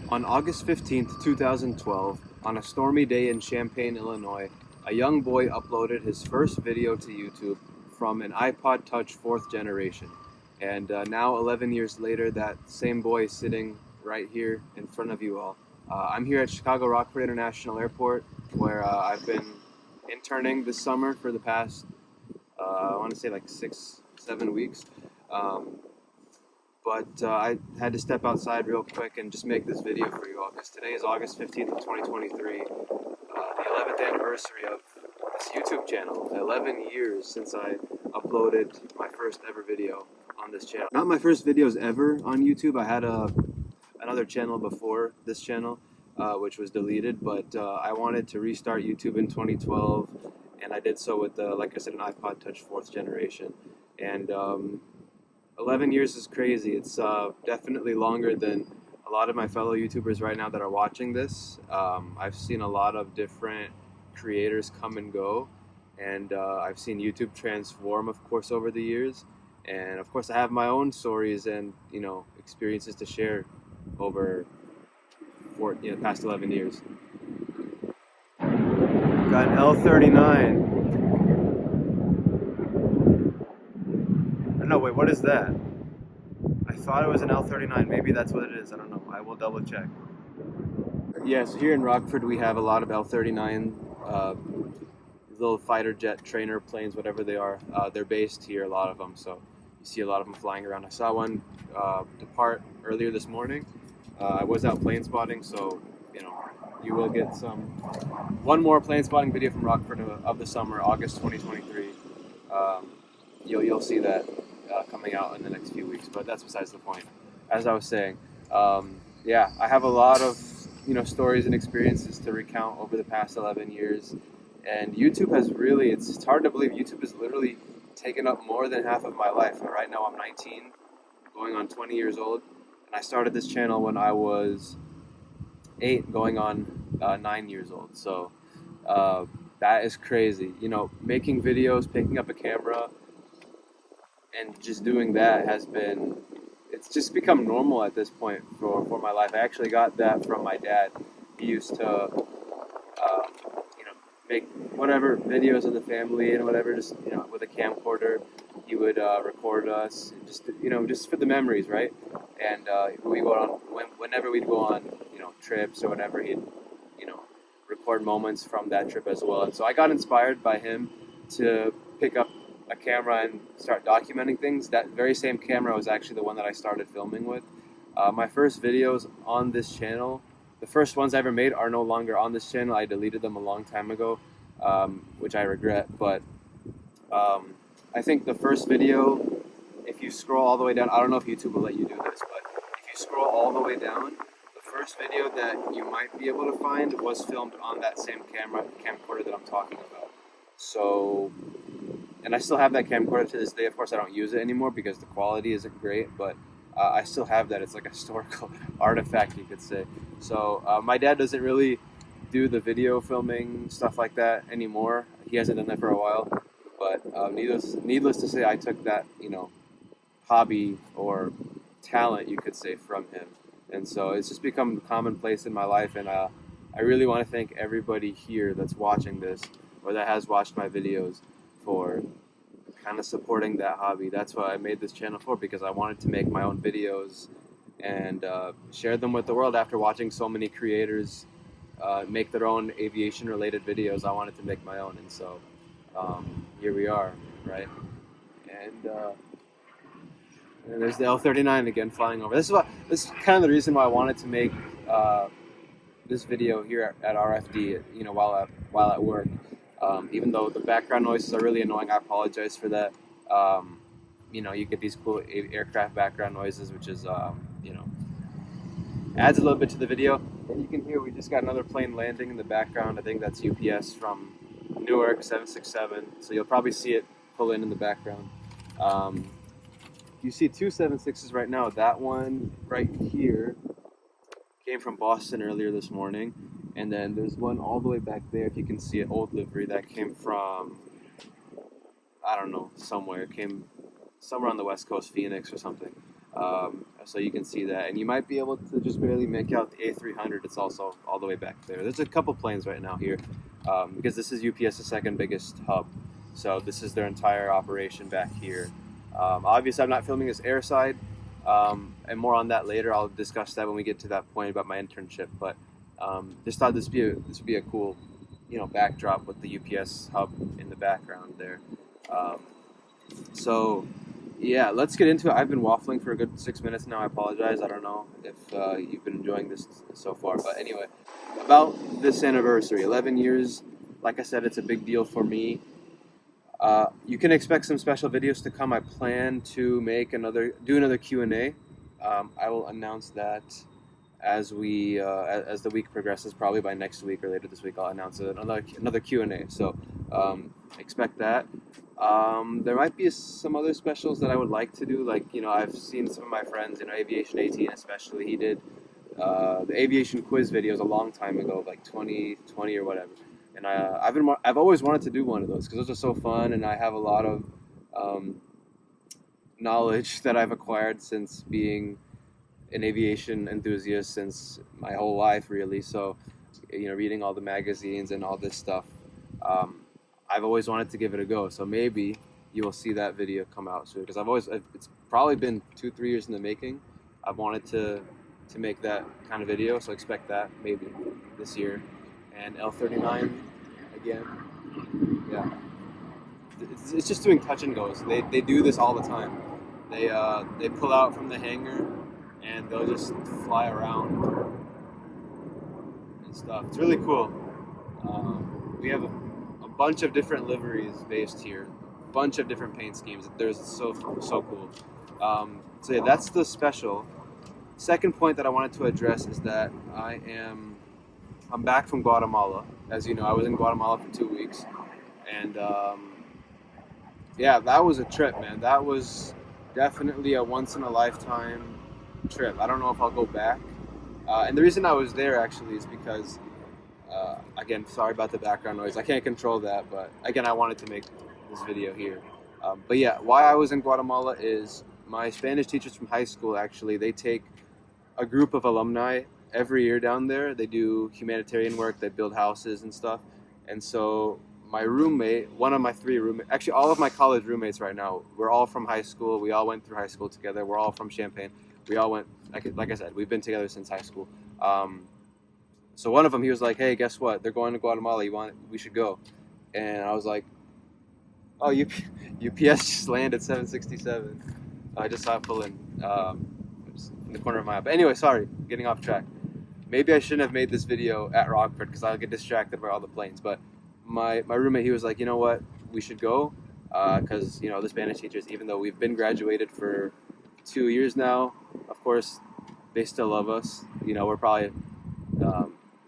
On August 15th, 2012, on a stormy day in Champaign, Illinois, a young boy uploaded his first video to YouTube from an iPod Touch 4th generation. And now, 11 years later, that same boy is sitting right here in front of you all. I'm here at Chicago Rockford International Airport, where I've been interning this summer for the past, I want to say like 6, 7 weeks. Um, but I had to step outside real quick and just make this video for you all because today is August 15th of 2023, the 11th anniversary of this YouTube channel. 11 years since I uploaded my first ever video on this channel. Not my first videos ever on YouTube. I had another channel before this channel, which was deleted, but I wanted to restart YouTube in 2012, and I did so with, like I said, an iPod Touch 4th generation. And 11 years is crazy. It's definitely longer than a lot of my fellow YouTubers right now that are watching this. I've seen a lot of different creators come and go, and I've seen YouTube transform, of course, over the years. And of course, I have my own stories and experiences to share over the past 11 years. Got an L39. No, wait, what is that? I thought it was an L39. Maybe that's what it is. I don't know. I will double check. Yes, here in Rockford we have a lot of L39, little fighter jet trainer planes, whatever they are. They're based here, a lot of them, so you see a lot of them flying around. I saw one depart earlier this morning. I was out plane spotting, so you will get one more plane spotting video from Rockford of the summer, August 2023. You'll see that coming out in the next few weeks, but that's besides the point. As I was saying, yeah, I have a lot of stories and experiences to recount over the past 11 years, and YouTube has really, it's hard to believe, YouTube has literally taken up more than half of my life. Right now I'm 19, going on 20 years old, and I started this channel when I was 8, going on 9 years old, so that is crazy. Making videos, picking up a camera, and just doing that it's just become normal at this point for my life. I actually got that from my dad. He used to, make whatever videos of the family and whatever, just, with a camcorder. He would record us, just for the memories, right? And we go on, whenever we'd go on, trips or whatever, he'd, record moments from that trip as well. And so I got inspired by him to pick up a camera and start documenting things. That very same camera was actually the one that I started filming with. My first videos on this channel, the first ones I ever made, are no longer on this channel. I deleted them a long time ago, which I regret. But I think the first video, if you scroll all the way down, I don't know if YouTube will let you do this, but if you scroll all the way down, the first video that you might be able to find was filmed on that same camcorder that I'm talking about. So, and I still have that camcorder to this day. Of course, I don't use it anymore because the quality isn't great, but I still have that. It's like a historical artifact, you could say. So my dad doesn't really do the video filming, stuff like that anymore. He hasn't done that for a while. But needless to say, I took that, hobby or talent, you could say, from him. And so it's just become commonplace in my life. And I really want to thank everybody here that's watching this or that has watched my videos for kind of supporting that hobby. That's what I made this channel for, because I wanted to make my own videos and share them with the world. After watching so many creators make their own aviation related videos, I wanted to make my own, and so here we are, right? And there's the L39 again flying over. This is kind of the reason why I wanted to make this video here at RFD, while at work. Even though the background noises are really annoying, I apologize for that. You get these cool aircraft background noises, which is, adds a little bit to the video. And you can hear we just got another plane landing in the background. I think that's UPS from Newark 767. So you'll probably see it pull in the background. You see 2 767s right now. That one right here came from Boston earlier this morning. And then there's one all the way back there, if you can see it, old livery, that came from, I don't know, somewhere. It came somewhere on the West Coast, Phoenix or something. so you can see that, and you might be able to just barely make out the A300. It's also all the way back there. There's a couple planes right now here, because this is UPS's second biggest hub, so this is their entire operation back here. Obviously, I'm not filming this airside, and more on that later. I'll discuss that when we get to that point about my internship. But just thought this would be a cool, backdrop with the UPS hub in the background there. So yeah, let's get into it. I've been waffling for a good 6 minutes now. I apologize. I don't know if you've been enjoying this so far, but anyway, about this anniversary, 11 years. Like I said, it's a big deal for me. You can expect some special videos to come. I plan to do another Q&A. I will announce that as the week progresses. Probably by next week or later this week, I'll announce another Q&A. So expect that. There might be some other specials that I would like to do. Like, I've seen some of my friends, Aviation 18 especially. He did the aviation quiz videos a long time ago, like 2020 or whatever. And I've always wanted to do one of those because those are so fun, and I have a lot of knowledge that I've acquired since being an aviation enthusiast since my whole life, really. So, reading all the magazines and all this stuff, I've always wanted to give it a go. So maybe you will see that video come out soon, because it's probably been 2-3 years in the making. I've wanted to make that kind of video, so expect that maybe this year. And L39 again, yeah. It's just doing touch and goes. They do this all the time. They pull out from the hangar and they'll just fly around and stuff. It's really cool. We have a bunch of different liveries based here, a bunch of different paint schemes. There's so cool. So yeah, that's the special. Second point that I wanted to address is that I'm back from Guatemala. As you know, I was in Guatemala for 2 weeks, and yeah, that was a trip, man. That was definitely a once-in-a-lifetime trip. I don't know if I'll go back. And the reason I was there, actually, is because, again, sorry about the background noise. I can't control that, but again, I wanted to make this video here. But yeah, why I was in Guatemala is my Spanish teachers from high school, actually, they take a group of alumni every year down there. They do humanitarian work, they build houses and stuff. And so my roommate, one of my 3 roommates, actually all of my college roommates right now, we're all from high school. We all went through high school together. We're all from Champaign. We all went, like I said, we've been together since high school. So one of them, he was like, hey, guess what? They're going to Guatemala. We should go. And I was like, oh, UPS just landed 767. I just saw it pull in the corner of my eye. But anyway, sorry, getting off track. Maybe I shouldn't have made this video at Rockford because I'll get distracted by all the planes. But my roommate, he was like, you know what, we should go, because the Spanish teachers, even though we've been graduated for 2 years now, of course they still love us. We're probably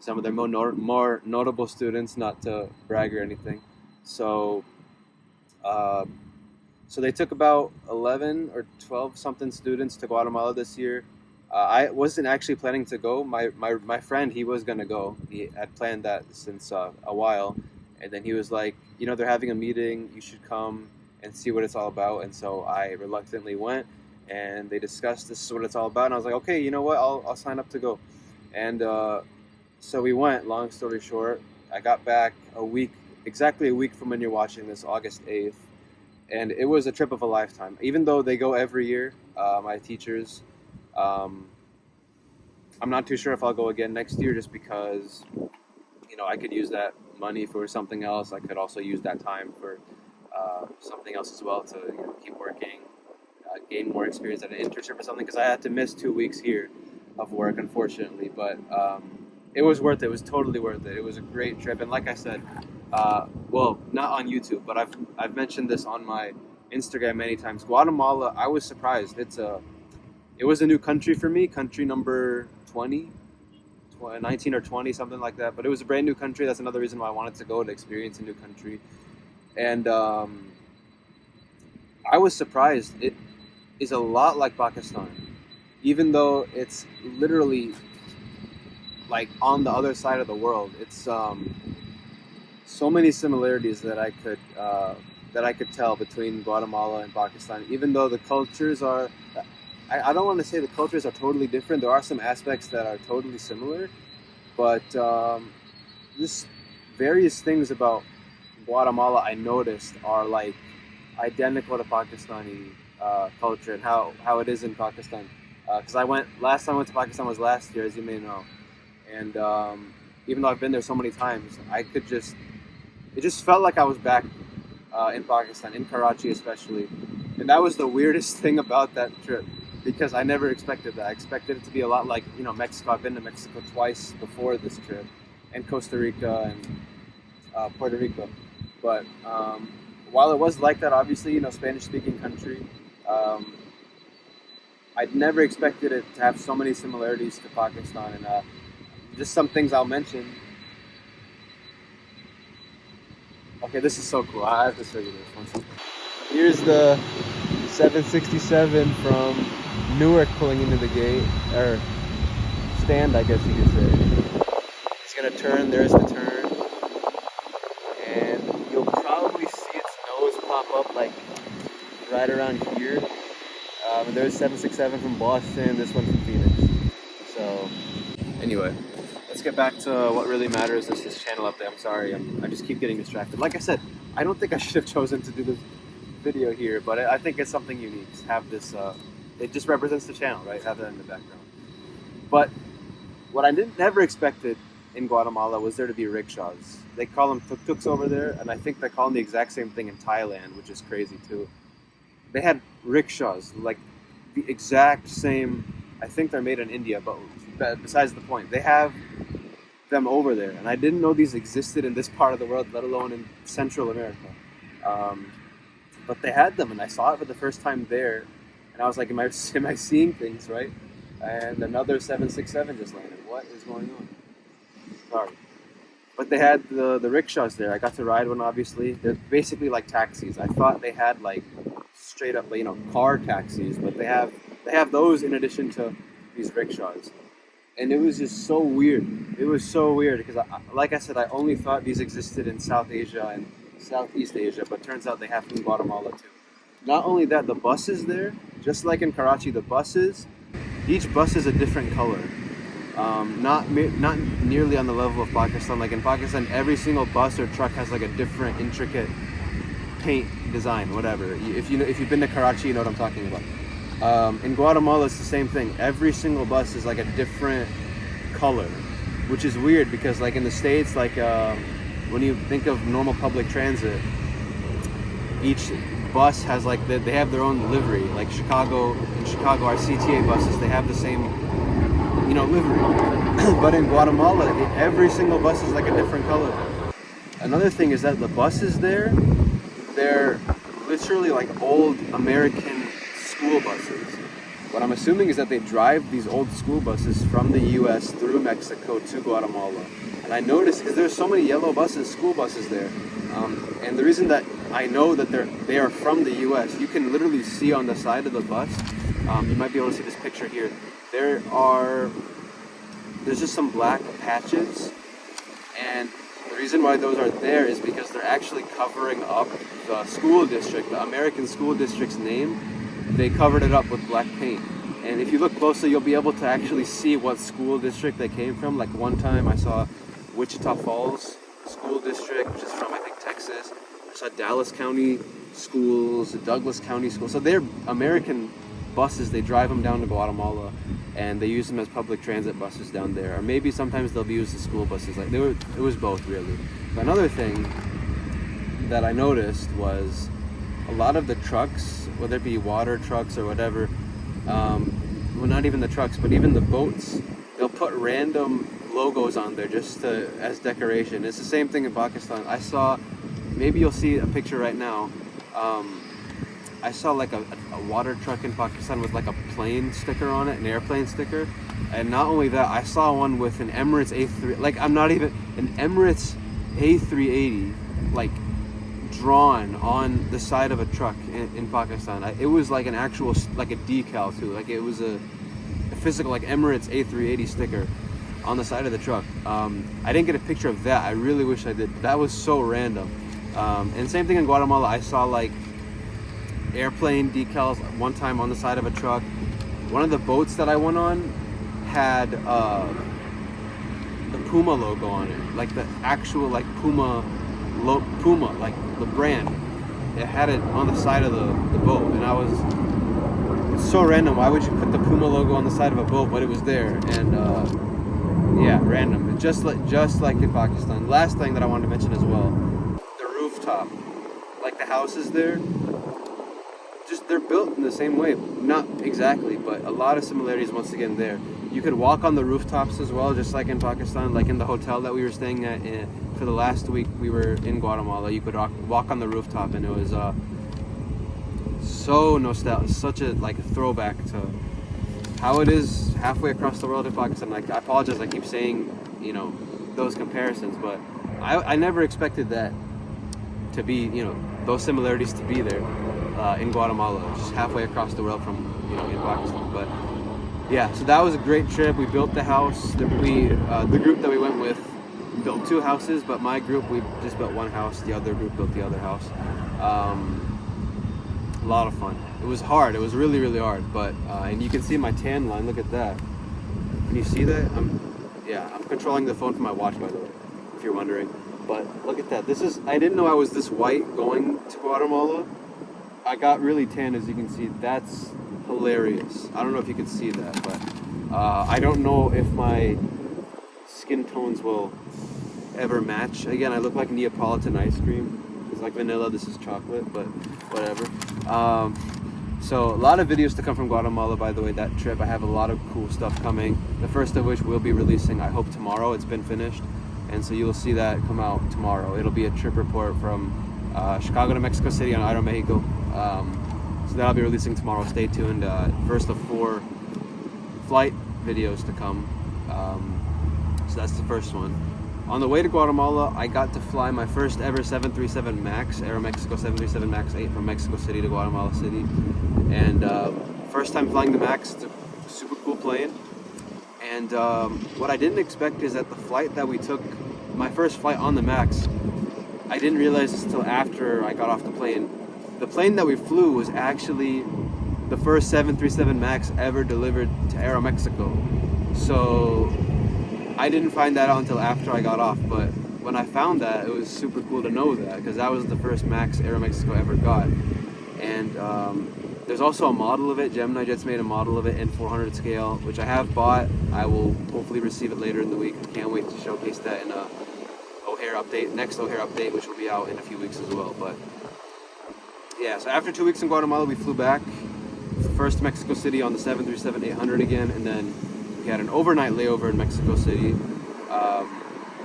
some of their more notable students, not to brag or anything. So they took about 11 or 12 something students to Guatemala this year. I wasn't actually planning to go. My friend, he was gonna go. He had planned that since a while, and then he was like, they're having a meeting. You should come and see what it's all about. And so I reluctantly went, and they discussed this is what it's all about. And I was like, okay, you know what? I'll sign up to go. And so we went. Long story short, I got back exactly a week from when you're watching this, August 8th, and it was a trip of a lifetime. Even though they go every year, my teachers. I'm not too sure if I'll go again next year, just because, I could use that money for something else. I could also use that time for something else as well, to keep working, gain more experience at an internship or something, because I had to miss 2 weeks here of work, unfortunately. But it was worth it. It was totally worth it. It was a great trip. And like I said, well, not on YouTube, but I've mentioned this on my Instagram many times. Guatemala, I was surprised. It was a new country for me, country number 19 or 20, something like that. But it was a brand new country. That's another reason why I wanted to go, to experience a new country. And I was surprised. It is a lot like Pakistan, even though it's literally like on the other side of the world. It's so many similarities that I could tell between Guatemala and Pakistan, even though the cultures are I don't want to say the cultures are totally different. There are some aspects that are totally similar, but just various things about Guatemala I noticed are like identical to Pakistani culture and how it is in Pakistan. Because last time I went to Pakistan was last year, as you may know, and even though I've been there so many times, it just felt like I was back in Pakistan, in Karachi especially, and that was the weirdest thing about that trip because I never expected that. I expected it to be a lot like Mexico. I've been to Mexico twice before this trip, and Costa Rica and Puerto Rico, but while it was like that, obviously Spanish-speaking country. I'd never expected it to have so many similarities to Pakistan, and just some things I'll mention. Okay, this is so cool. I have to show you this one. Here's the 767 from Newark pulling into the gate, or stand, I guess you could say. It's gonna turn. There's the turn, and you'll probably see its nose pop up like right around here. And there's 767 from Boston. This one from Phoenix. So, anyway. Let's get back to what really matters. Is this channel update. I'm sorry, I just keep getting distracted. Like I said, I don't think I should have chosen to do this video here, but I think it's something unique to have this. It just represents the channel, right? Have that in the background. But what I never expected in Guatemala was there to be rickshaws. They call them tuk-tuks over there, and I think they call them the exact same thing in Thailand, which is crazy too. They had rickshaws, like the exact same. I think they're made in India, but besides the point, they have them over there, and I didn't know these existed in this part of the world, let alone in Central America. But they had them, and I saw it for the first time there, and I was like, am I seeing things, right? And another 767 just landed. What is going on? Sorry. But they had the rickshaws there. I got to ride one, obviously. They're basically like taxis. I thought they had like straight up, car taxis, but they have those in addition to these rickshaws. And it was just so weird. It was so weird because, like I said, I only thought these existed in South Asia and Southeast Asia, but turns out they have in Guatemala too. Not only that, the buses there, just like in Karachi, each bus is a different color. Not nearly on the level of Pakistan. Like in Pakistan, every single bus or truck has like a different intricate paint design, whatever. If you've been to Karachi, you know what I'm talking about. In Guatemala, it's the same thing. Every single bus is like a different color, which is weird because like in the States, like when you think of normal public transit, each bus has like they have their own livery. Like in Chicago, our CTA buses, they have the same livery. But in Guatemala, every single bus is like a different color. Another thing is that the buses there, they're literally like old American school buses. What I'm assuming is that they drive these old school buses from the US through Mexico to Guatemala. And I noticed because there's so many yellow buses, school buses there. And the reason that I know that they are from the US, you can literally see on the side of the bus, you might be able to see this picture here, there's just some black patches, and the reason why those are there is because they're actually covering up the school district, the American school district's name. They covered it up with black paint, and if you look closely, you'll be able to actually see what school district they came from. Like one time I saw Wichita Falls School District, which is from, I think, Texas. I saw Dallas County Schools, Douglas County Schools. So they're American buses. They drive them down to Guatemala, and they use them as public transit buses down there. Or maybe sometimes they'll be used as school buses. Like it was both, really. But another thing that I noticed was a lot of the trucks, whether it be water trucks or whatever, well, not even the trucks, but even the boats, they'll put random logos on there just as decoration. It's the same thing in Pakistan. I saw, maybe you'll see a picture right now, I saw like a water truck in Pakistan with like a plane sticker on it, an airplane sticker. And not only that, I saw one with an Emirates an Emirates A380, like drawn on the side of a truck in Pakistan. It was like an actual, like a decal too. Like it was a physical, like Emirates A380 sticker on the side of the truck. I didn't get a picture of that. I really wish I did. That was so random. And same thing in Guatemala. I saw like airplane decals one time on the side of a truck. one of the boats that I went on had the Puma logo on it, like the actual like Puma, like the brand. It had it on the side of the boat, and I was, it's so random. Why would you put the Puma logo on the side of a boat? But it was there, and yeah, random. Just like in Pakistan. Last thing that I wanted to mention as well, the rooftop, like the houses there. Just they're built in the same way, not exactly, but a lot of similarities once again there. You could walk on the rooftops as well, just like in Pakistan, like in the hotel that we were staying at for the last week we were in Guatemala. You could walk on the rooftop, and it was so nostalgic, such a like throwback to how it is halfway across the world in Pakistan. Like, I apologize, I keep saying, you know, those comparisons, but I never expected that to be, you know, those similarities to be there in Guatemala, just halfway across the world from, you know, in Pakistan. But yeah, so that was a great trip. We built the house. The group that we went with built 2 houses, but my group, we just built 1 house. The other group built the other house. A lot of fun. It was hard. It was really, really hard. But and you can see my tan line. Look at that. Can you see that? I'm controlling the phone from my watch, by the way, if you're wondering. But look at that. I didn't know I was this white going to Guatemala. I got really tan, as you can see. That's hilarious. I don't know if you can see that, but I don't know if my skin tones will ever match. Again, I look like Neapolitan ice cream. It's like vanilla, this is chocolate, but whatever. So a lot of videos to come from Guatemala, by the way, that trip. I have a lot of cool stuff coming. The first of which we'll be releasing, I hope, tomorrow. It's been finished. And so you'll see that come out tomorrow. It'll be a trip report from Chicago to Mexico City on Aeromexico. So that'll be releasing tomorrow. Stay tuned. First of 4 flight videos to come. So that's the first one. On the way to Guatemala, I got to fly my first ever 737 MAX, Aeromexico 737 MAX 8 from Mexico City to Guatemala City. And first time flying the MAX. It's a super cool plane. And what I didn't expect is that the flight that we took, my first flight on the MAX, I didn't realize this until after I got off the plane. The plane that we flew was actually the first 737 MAX ever delivered to Aeromexico. So I didn't find that out until after I got off, but when I found that, it was super cool to know that, because that was the first MAX Aeromexico ever got. And there's also a model of it. Gemini Jets made a model of it in 400 scale, which I have bought. I will hopefully receive it later in the week. I can't wait to showcase that in a next O'Hare update, which will be out in a few weeks as well. But yeah, so after 2 weeks in Guatemala, we flew back. First Mexico City on the 737-800 again, and then we had an overnight layover in Mexico City.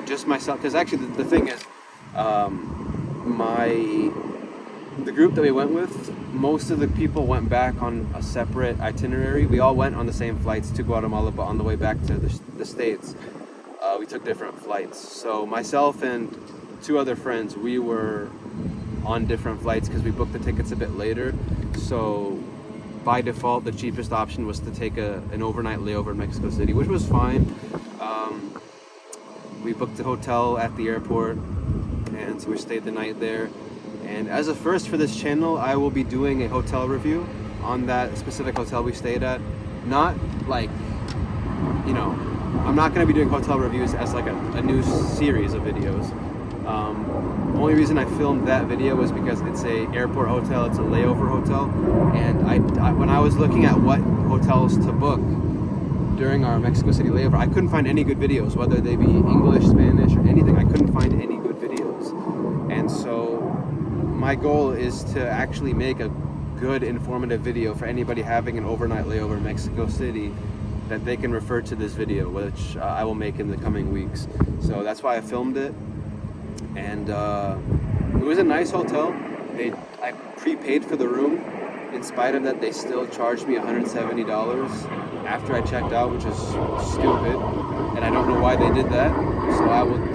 Just myself, because actually the thing is, the group that we went with, most of the people went back on a separate itinerary. We all went on the same flights to Guatemala, but on the way back to the States, we took different flights. So myself and 2 other friends, we were on different flights because we booked the tickets a bit later. So by default, the cheapest option was to take an overnight layover in Mexico City, which was fine. We booked a hotel at the airport, and so we stayed the night there. And as a first for this channel, I will be doing a hotel review on that specific hotel we stayed at. Not like, you know, I'm not going to be doing hotel reviews as like a new series of videos. The only reason I filmed that video was because it's a airport hotel, it's a layover hotel, and I when I was looking at what hotels to book during our Mexico City layover, I couldn't find any good videos, whether they be English, Spanish, or anything. I couldn't find any good videos. And so my goal is to actually make a good informative video for anybody having an overnight layover in Mexico City, that they can refer to this video, which I will make in the coming weeks. So that's why I filmed it. And it was a nice hotel. I prepaid for the room. In spite of that, they still charged me $170 after I checked out, which is stupid, and I don't know why they did that. So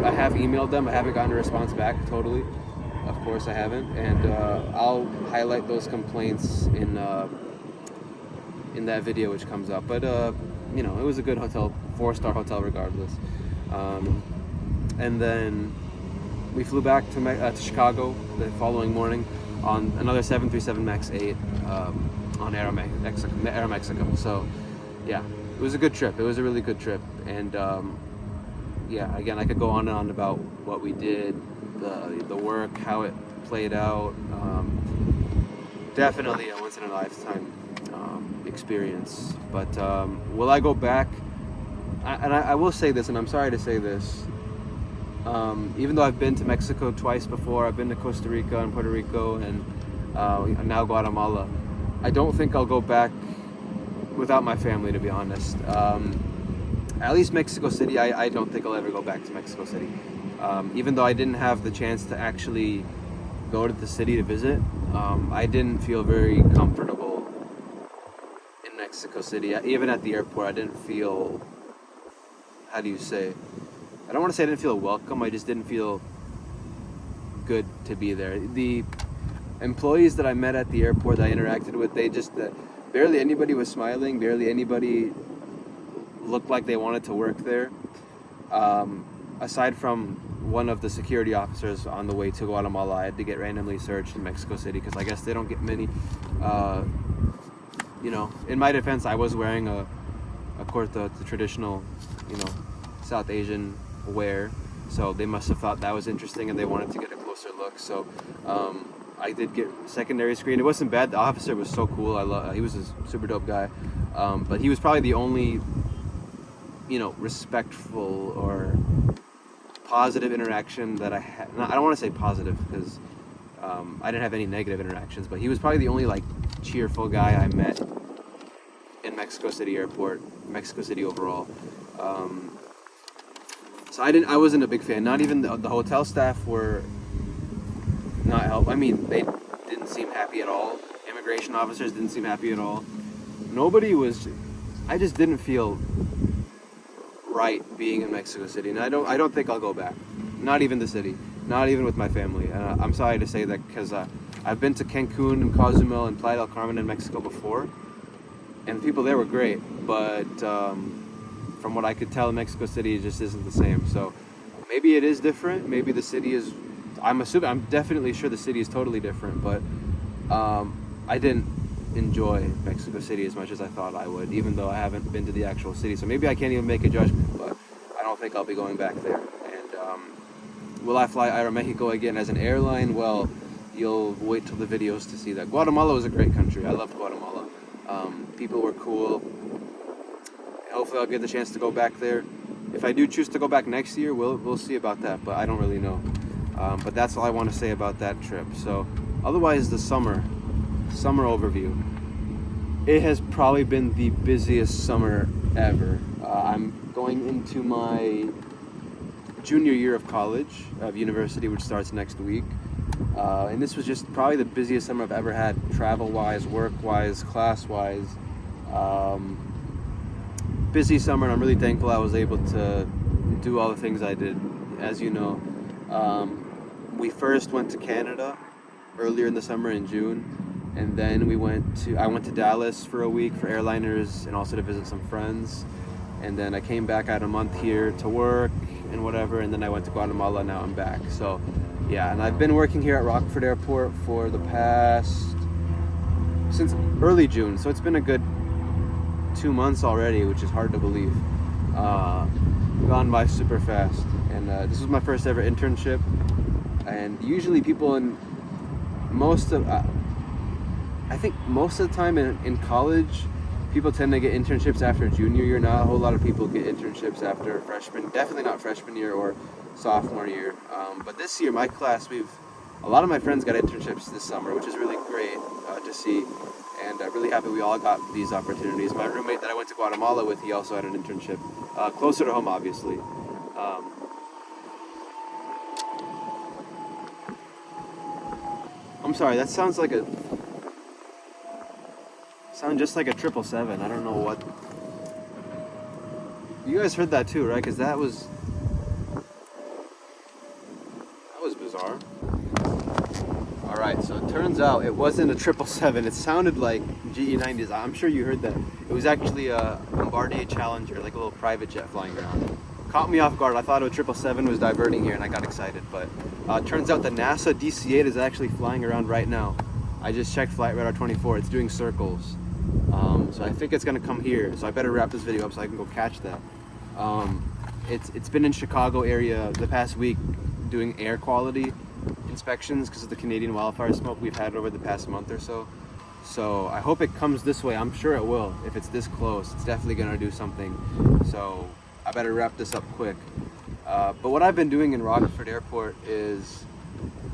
I have emailed them. I haven't gotten a response back totally. Of course I haven't, and I'll highlight those complaints in that video which comes up. But you know, it was a good hotel, 4-star hotel regardless. And then we flew back to Chicago the following morning on another 737 MAX 8. on Aeromexico. So yeah, it was a good trip. It was a really good trip, and yeah, again, I could go on and on about what we did, the work, how it played out. Definitely a once in a lifetime experience. But will I go back? I will say this, and I'm sorry to say this. Even though I've been to Mexico twice before, I've been to Costa Rica and Puerto Rico, and now Guatemala. I don't think I'll go back without my family, to be honest. At least Mexico City, I don't think I'll ever go back to Mexico City. Even though I didn't have the chance to actually go to the city to visit, I didn't feel very comfortable in Mexico City. Even at the airport, I didn't feel, how do you say, I don't want to say I didn't feel welcome, I just didn't feel good to be there. The employees that I met at the airport that I interacted with, they just, barely anybody was smiling, barely anybody looked like they wanted to work there. Aside from one of the security officers on the way to Guatemala, I had to get randomly searched in Mexico City because I guess they don't get many. You know, in my defense, I was wearing of course, the traditional, you know, South Asian wear, so they must have thought that was interesting and they wanted to get a closer look. So I did get secondary screen. It wasn't bad. The officer was so cool. He was a super dope guy, but he was probably the only, you know, respectful or positive interaction that I had. I don't want to say positive because I didn't have any negative interactions, but he was probably the only like cheerful guy I met in Mexico City airport, Mexico City overall. So I wasn't a big fan. Not even the hotel staff were not help. I mean, they didn't seem happy at all. Immigration officers didn't seem happy at all. Nobody was. I just didn't feel right being in Mexico City, and I don't think I'll go back. Not even the city, not even with my family. I'm sorry to say that because I've been to Cancun and Cozumel and Playa del Carmen in Mexico before, and the people there were great, but from what I could tell, Mexico City just isn't the same. So maybe it is different. Maybe the city is. I'm definitely sure the city is totally different, but I didn't enjoy Mexico City as much as I thought I would, even though I haven't been to the actual city. So maybe I can't even make a judgment, but I don't think I'll be going back there. And will I fly Aeromexico again as an airline? Well, you'll wait till the videos to see that. Guatemala was a great country. I loved Guatemala. People were cool. Hopefully I'll get the chance to go back there. If I do choose to go back next year, we'll see about that, but I don't really know. But that's all I want to say about that trip. So otherwise, the summer overview. It has probably been the busiest summer ever. I'm going into my junior year of college, of university, which starts next week. And this was just probably the busiest summer I've ever had, travel-wise, work-wise, class-wise. Busy summer, and I'm really thankful I was able to do all the things I did. As you know, we first went to Canada earlier in the summer in June, and then I went to Dallas for a week for airliners and also to visit some friends, and then I came back. I had a month here to work and whatever, and then I went to Guatemala. Now I'm back. So yeah, and I've been working here at Rockford Airport for the past, since early June, so it's been a good 2 months already, which is hard to believe. Gone by super fast, and this was my first ever internship. And usually people I think most of the time in college, people tend to get internships after junior year. Not a whole lot of people get internships after freshman, definitely not freshman year or sophomore year. But this year, my class, a lot of my friends got internships this summer, which is really great to see. And I'm really happy we all got these opportunities. My roommate that I went to Guatemala with, he also had an internship, closer to home, obviously. I'm sorry, that sounds just like a 777. I don't know what. You guys heard that too, right? Because that was bizarre. All right, so it turns out it wasn't a 777. It sounded like GE90s. I'm sure you heard that. It was actually a Bombardier Challenger, like a little private jet flying around. Caught me off guard. I thought a 777 was diverting here, and I got excited. But turns out the NASA DC-8 is actually flying around right now. I just checked Flight Radar 24. It's doing circles. So I think it's gonna come here. So I better wrap this video up so I can go catch that. It's been in Chicago area the past week doing air quality inspections because of the Canadian wildfire smoke we've had over the past month or so. So I hope it comes this way. I'm sure it will. If it's this close, it's definitely gonna do something. So I better wrap this up quick. But what I've been doing in Rockford Airport is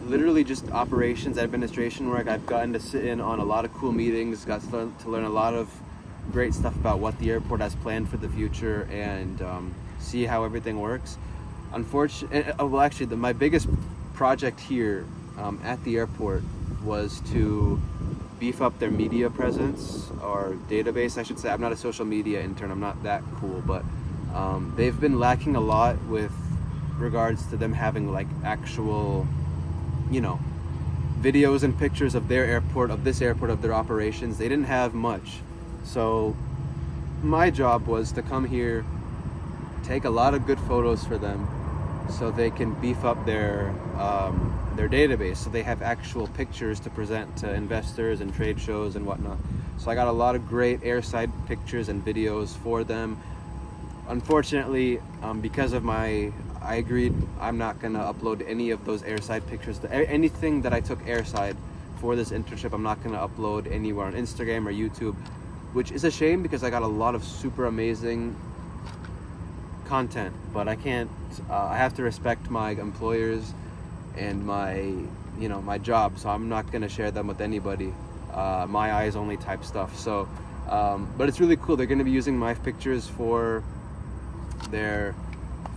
literally just operations administration work. I've gotten to sit in on a lot of cool meetings, got to learn a lot of great stuff about what the airport has planned for the future, and see how everything works. Unfortunately, well, actually, my biggest project here at the airport was to beef up their media presence, or database, I should say. I'm not a social media intern, I'm not that cool, but they've been lacking a lot with regards to them having like actual, you know, videos and pictures of their airport, of this airport, of their operations. They didn't have much. So my job was to come here, take a lot of good photos for them so they can beef up their database, so they have actual pictures to present to investors and trade shows and whatnot. So I got a lot of great airside pictures and videos for them. Unfortunately, because of I agreed I'm not gonna upload any of those airside pictures. Anything that I took airside for this internship, I'm not gonna upload anywhere on Instagram or YouTube, which is a shame because I got a lot of super amazing content, but I can't, I have to respect my employers and my job, so I'm not gonna share them with anybody. My eyes only type stuff. So, but it's really cool. They're gonna be using my pictures for their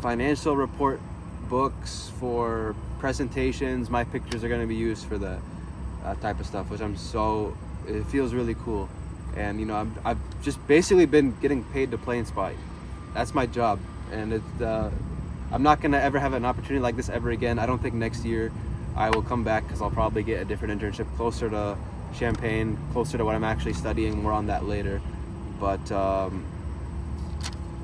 financial report books, for presentations. My pictures are gonna be used for that type of stuff, which it feels really cool. And I've just basically been getting paid to plane spy. That's my job, and I'm not gonna ever have an opportunity like this ever again. I don't think next year I will come back, because I'll probably get a different internship closer to Champaign, closer to what I'm actually studying. More on that later. But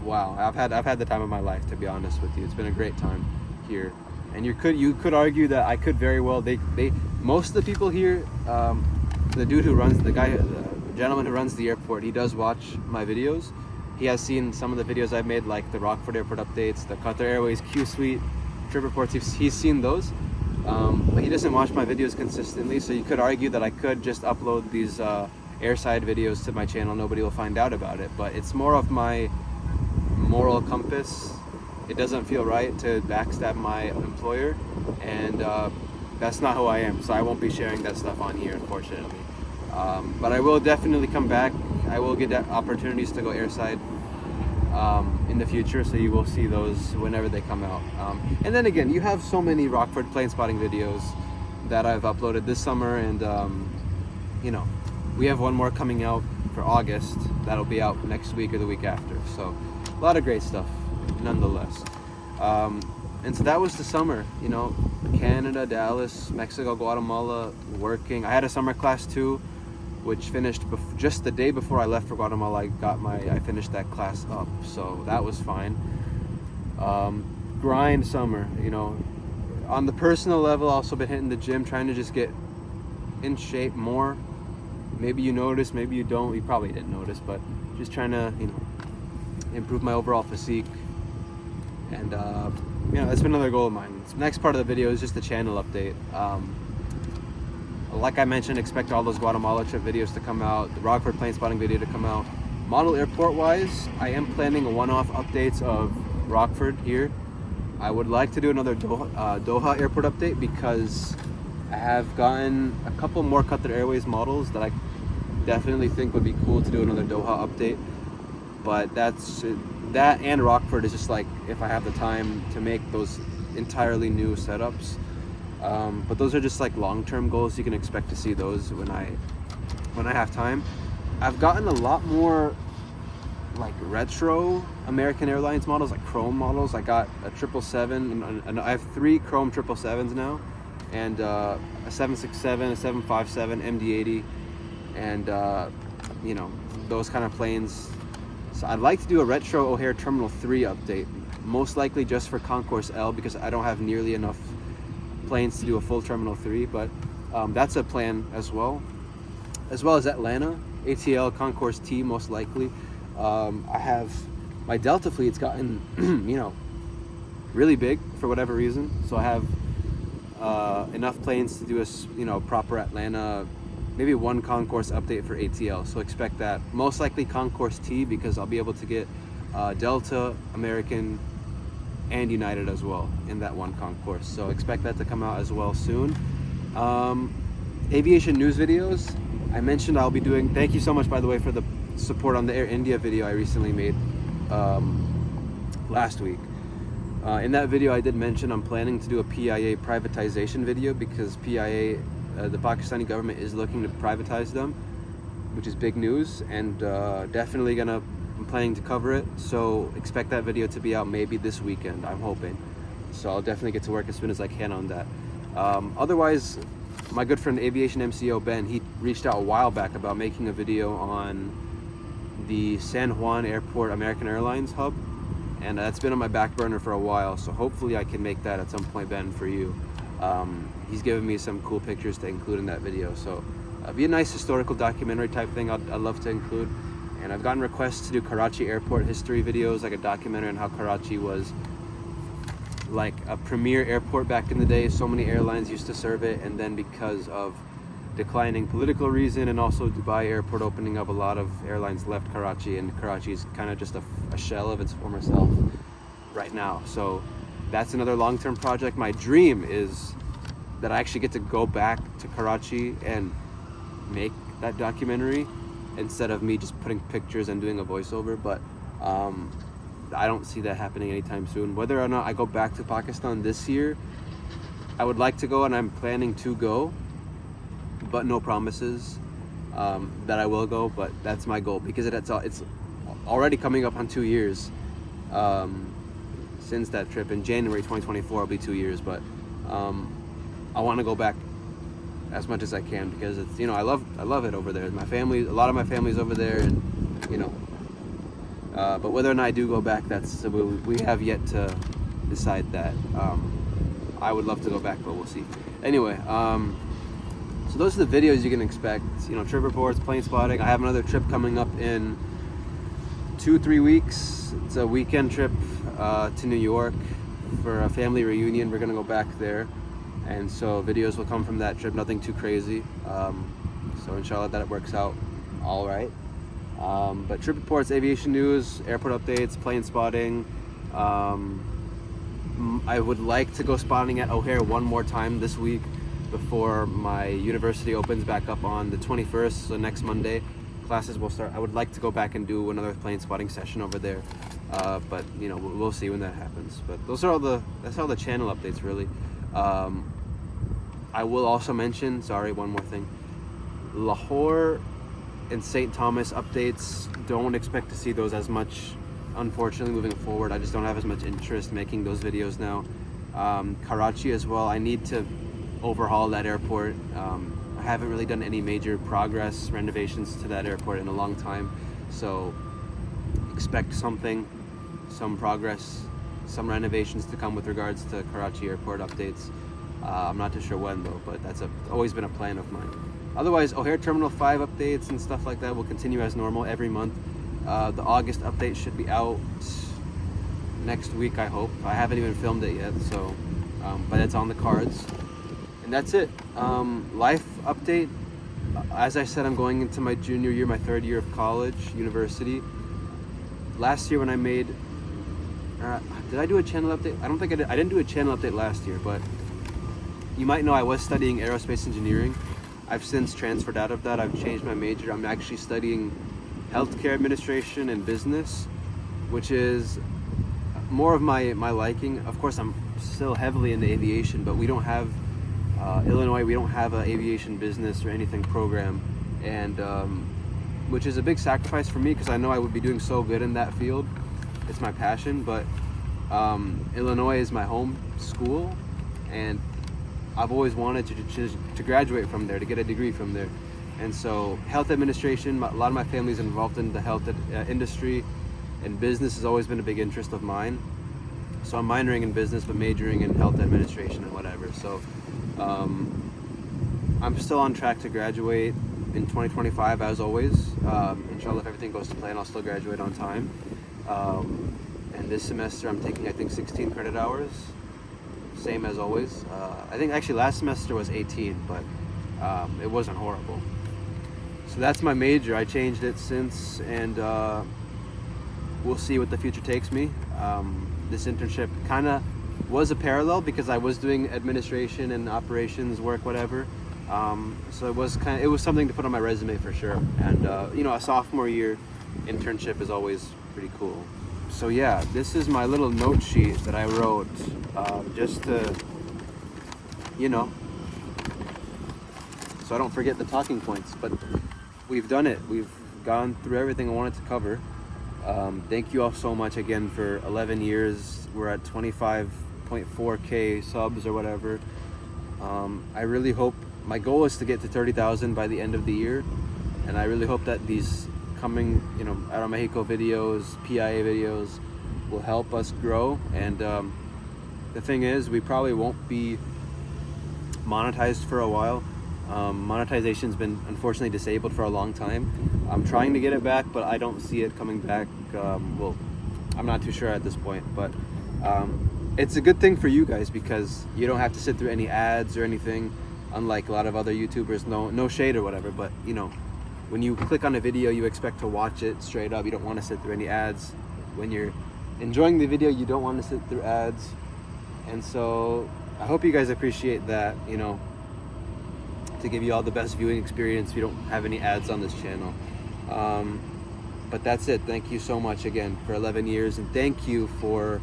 wow, I've had the time of my life, to be honest with you. It's been a great time here, and you could argue that I could very well. Most of the people here, the gentleman who runs the airport, he does watch my videos. He has seen some of the videos I've made, like the Rockford Airport updates, the Qatar Airways Q Suite trip reports. He's seen those, but he doesn't watch my videos consistently. So you could argue that I could just upload these airside videos to my channel. Nobody will find out about it. But it's more of my moral compass. It doesn't feel right to backstab my employer, and that's not who I am. So I won't be sharing that stuff on here, unfortunately. But I will definitely come back. I will get opportunities to go airside in the future, so you will see those whenever they come out. And then again, you have so many Rockford plane spotting videos that I've uploaded this summer, and we have one more coming out for August that'll be out next week or the week after. So a lot of great stuff nonetheless. And so that was the summer, Canada, Dallas, Mexico, Guatemala, working. I had a summer class too, which finished just the day before I left for Guatemala. I finished that class up, so that was fine. Grind summer, on the personal level, also been hitting the gym, trying to just get in shape more. Maybe you noticed, maybe you don't. You probably didn't notice, but just trying to, improve my overall physique. And that's been another goal of mine. The next part of the video is just the channel update. Like I mentioned, expect all those Guatemala trip videos to come out, the Rockford plane spotting video to come out. Model airport wise, I am planning one-off updates of Rockford here. I would like to do another Doha airport update, because I have gotten a couple more Qatar Airways models that I definitely think would be cool to do another Doha update. But that and Rockford is just like, if I have the time to make those entirely new setups. But those are just like long-term goals. You can expect to see those when I have time. I've gotten a lot more like retro American Airlines models, like chrome models. I got a 777, and I have 3 chrome 777s now, and a 767, a 757, MD-80, and those kind of planes. So I'd like to do a retro O'Hare Terminal 3 update, most likely just for Concourse L, because I don't have nearly enough planes to do a full Terminal 3, but that's a plan as well. as well as Atlanta, ATL Concourse T most likely. I have my Delta fleet's gotten, really big for whatever reason. So I have enough planes to do a proper Atlanta, maybe one concourse update for ATL. So expect that. Most likely Concourse T, because I'll be able to get Delta, American, and United as well in that one concourse. So expect that to come out as well soon. Aviation news videos. I mentioned I'll be doing. Thank you so much, by the way, for the support on the Air India video I recently made last week. In that video, I did mention I'm planning to do a PIA privatization video, because PIA, the Pakistani government, is looking to privatize them, which is big news, and definitely I'm planning to cover it. So expect that video to be out maybe this weekend, I'm hoping. So I'll definitely get to work as soon as I can on that. Otherwise, my good friend Aviation MCO Ben, he reached out a while back about making a video on the San Juan Airport American Airlines hub, and that's been on my back burner for a while, so hopefully I can make that at some point, Ben, for you. He's given me some cool pictures to include in that video, so it'd be a nice historical documentary type thing I'd love to include. And I've gotten requests to do Karachi airport history videos, like a documentary on how Karachi was like a premier airport back in the day. So many airlines used to serve it, and then because of declining political reason and also Dubai airport opening up, a lot of airlines left Karachi, and Karachi is kind of just a shell of its former self right now. So that's another long-term project. My dream is that I actually get to go back to Karachi and make that documentary instead of me just putting pictures and doing a voiceover, but I don't see that happening anytime soon. Whether or not I go back to Pakistan this year, I would like to go, and I'm planning to go, but no promises that I will go. But that's my goal, because it's already coming up on 2 years since that trip. In January 2024 will be 2 years, but I want to go back as much as I can, because it's, I love it over there. My family, a lot of my family's over there, and but whether or not I do go back, we have yet to decide that. I would love to go back, but we'll see. Anyway, so those are the videos you can expect. Trip reports, plane spotting. I have another trip coming up in 2-3 weeks. It's a weekend trip to New York for a family reunion. We're gonna go back there, and so videos will come from that trip. Nothing too crazy. So inshallah that it works out all right. But trip reports, aviation news, airport updates, plane spotting. I would like to go spotting at O'Hare one more time this week before my university opens back up on the 21st, so next Monday classes will start. I would like to go back and do another plane spotting session over there, but we'll see when that happens. But that's all the channel updates really. I will also mention, one more thing, Lahore and St. Thomas updates. Don't expect to see those as much, unfortunately, moving forward. I just don't have as much interest making those videos now. Karachi as well, I need to overhaul that airport. I haven't really done any major progress renovations to that airport in a long time, so expect some progress, some renovations to come with regards to Karachi airport updates. I'm not too sure when though, but that's always been a plan of mine. Otherwise, O'Hare Terminal 5 updates and stuff like that will continue as normal every month. The August update should be out next week, I hope. I haven't even filmed it yet, so but it's on the cards. And that's it. Life update. As I said, I'm going into my junior year, my third year of college, university. Last year when I made, did I do a channel update? I don't think I did. I didn't do a channel update last year, but you might know I was studying aerospace engineering. I've since transferred out of that. I've changed my major. I'm actually studying healthcare administration and business, which is more of my liking. Of course, I'm still heavily into aviation, but we don't have Illinois. We don't have an aviation business or anything program, and which is a big sacrifice for me because I know I would be doing so good in that field. It's my passion, but Illinois is my home school, and I've always wanted to graduate from there, to get a degree from there. And so health administration, a lot of my family's involved in the health industry, and business has always been a big interest of mine. So I'm minoring in business but majoring in health administration and whatever. So I'm still on track to graduate in 2025 as always. Inshallah, if everything goes to plan, I'll still graduate on time. And this semester I'm taking, I think, 16 credit hours, same as always. I think actually last semester was 18, but it wasn't horrible. So that's my major. I changed it since, and we'll see what the future takes me. This internship kind of was a parallel because I was doing administration and operations work, whatever. So it was something to put on my resume for sure. And you know, a sophomore year internship is always pretty cool. So yeah, this is my little note sheet that I wrote just to, you know, so I don't forget the talking points. But we've done it. We've gone through everything I wanted to cover. Thank you all so much again for 11 years. We're at 25.4K subs or whatever. I really hope, my goal is to get to 30,000 by the end of the year. And I really hope that these coming, you know, Aeromexico videos, PIA videos will help us grow. And the thing is, we probably won't be monetized for a while. Monetization's been unfortunately disabled for a long time. I'm trying to get it back, but I don't see it coming back. Well, I'm not too sure at this point, but it's a good thing for you guys because you don't have to sit through any ads or anything, unlike a lot of other YouTubers. No shade or whatever, but you know, when you click on a video, you expect to watch it straight up. You don't want to sit through any ads. When you're enjoying the video, you don't want to sit through ads. And so I hope you guys appreciate that, you know, to give you all the best viewing experience. We don't have any ads on this channel. But that's it. Thank you so much again for 11 years. And thank you for,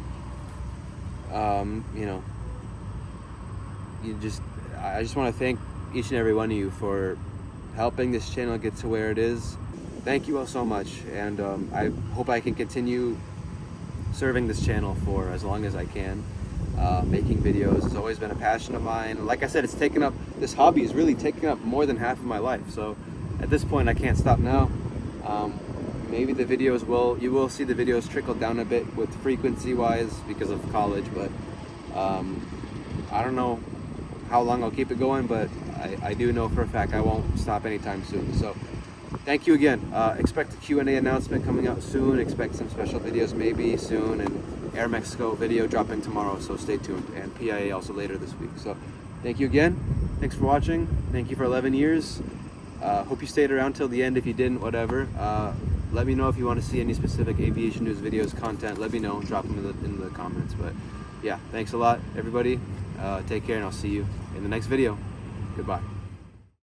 you know, I just want to thank each and every one of you for helping this channel get to where it is. Thank you all so much. And I hope I can continue serving this channel for as long as I can. Making videos has always been a passion of mine. Like I said, it's taken up, this hobby is really taking up more than half of my life. So at this point, I can't stop now. Maybe the videos you will see the videos trickle down a bit with frequency wise because of college, but I don't know how long I'll keep it going, but I do know for a fact I won't stop anytime soon. So thank you again. Expect a Q&A announcement coming out soon. Expect some special videos maybe soon, and Aeromexico video dropping tomorrow, so stay tuned, and PIA also later this week. So thank you again. Thanks for watching. Thank you for 11 years. Hope you stayed around till the end. If you didn't, whatever. Let me know if you want to see any specific aviation news videos, content. Let me know. Drop them in the comments. But yeah, thanks a lot, everybody. Take care, and I'll see you in the next video. Goodbye.